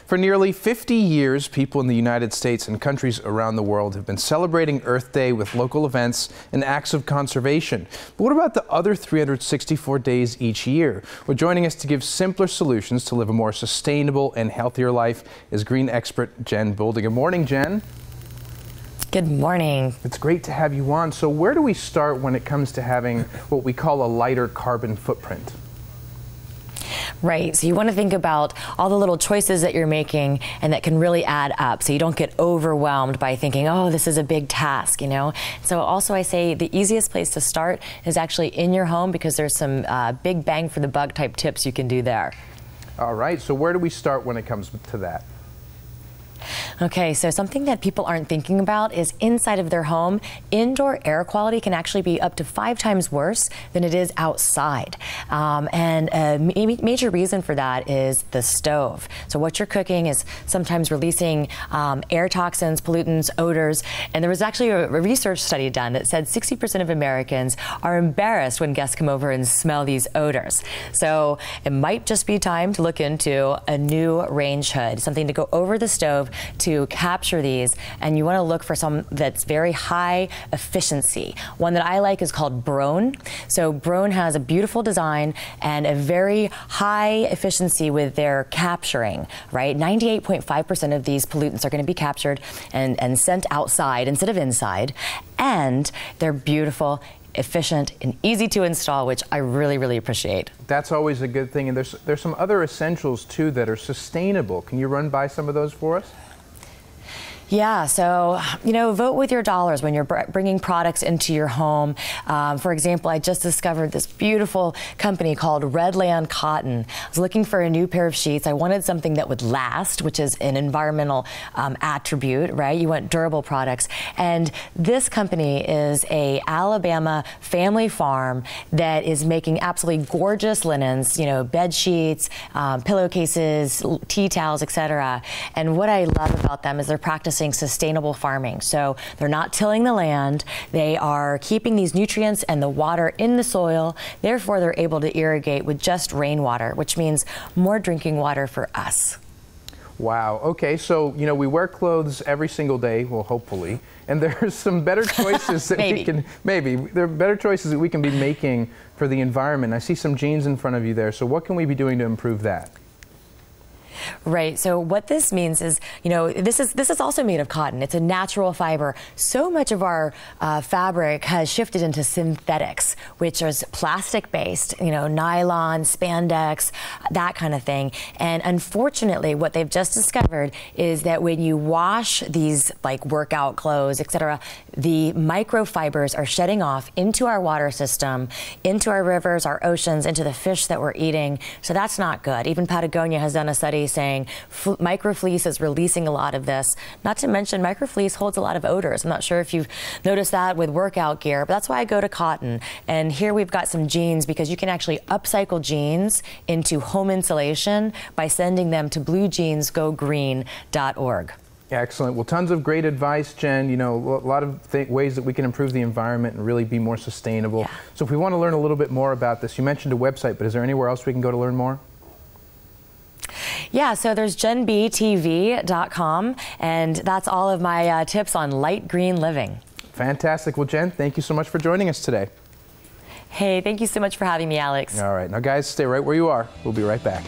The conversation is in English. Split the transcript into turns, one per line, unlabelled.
For nearly 50 years, people in the United States and countries around the world have been celebrating Earth Day with local events and acts of conservation. But what about the other 364 days each year? Well, joining us to give simpler solutions to live a more sustainable and healthier life is green expert Jen Boulden. Good morning, Jen.
Good morning.
It's great to have you on. So where do we start when it comes to having what we call a lighter carbon footprint?
Right, so you want to think about all the little choices that you're making and that can really add up, so you don't get overwhelmed by thinking, oh, this is a big task, you know. So also I say the easiest place to start is actually in your home, because there's some big bang for the buck type tips you can do there.
All right, so where do we start when it comes to that?
Okay, so something that people aren't thinking about is inside of their home, indoor air quality can actually be up to 5 times worse than it is outside. And a major reason for that is the stove. So what you're cooking is sometimes releasing air toxins, pollutants, odors. And there was actually a research study done that said 60% of Americans are embarrassed when guests come over and smell these odors. So it might just be time to look into a new range hood, something to go over the stove to capture these, and you want to look for some that's very high efficiency. One that I like is called Boulden. So Boulden has a beautiful design and a very high efficiency with their capturing, right? 98.5% of these pollutants are going to be captured and sent outside instead of inside, and they're beautiful, efficient, and easy to install, which I really appreciate. That's always a good thing. And there's some other essentials too that are sustainable. Can you run by some of those for us? Yeah, so, you know, vote with your dollars when you're bringing products into your home. For example, I just discovered this beautiful company called Redland Cotton. I was looking for a new pair of sheets. I wanted something that would last, which is an environmental attribute, right? You want durable products. And this company is a Alabama family farm that is making absolutely gorgeous linens, you know, bed sheets, pillowcases, tea towels, etc. And what I love about them is they're practicing sustainable farming. So they're not tilling the land, they are keeping these nutrients and the water in the soil, therefore they're able to irrigate with just rainwater, which means more drinking water for us. Wow, okay, so you know, we wear clothes every single day, well hopefully, and there's some better choices that there are better choices that we can be making for the environment. I see some jeans in front of you there, so what can we be doing to improve that? Right. So what this means is, you know, this is also made of cotton. It's a natural fiber. So much of our fabric has shifted into synthetics, which is plastic-based, you know, nylon, spandex, that kind of thing. And unfortunately, what they've just discovered is that when you wash these like workout clothes, etc., the microfibers are shedding off into our water system, into our rivers, our oceans, into the fish that we're eating. So that's not good. Even Patagonia has done a study saying microfleece is releasing a lot of this. Not to mention microfleece holds a lot of odors. I'm not sure if you've noticed that with workout gear, but that's why I go to cotton. And here we've got some jeans, because you can actually upcycle jeans into home insulation by sending them to bluejeansgogreen.org. Excellent. Well, tons of great advice, Jen. You know, a lot of ways that we can improve the environment and really be more sustainable. Yeah. So if we want to learn a little bit more about this, you mentioned a website, but is there anywhere else we can go to learn more? Yeah, so there's jenbtv.com, and that's all of my tips on light green living. Fantastic. Well, Jen, thank you so much for joining us today. Hey, thank you so much for having me, Alex. All right. Now, guys, stay right where you are. We'll be right back.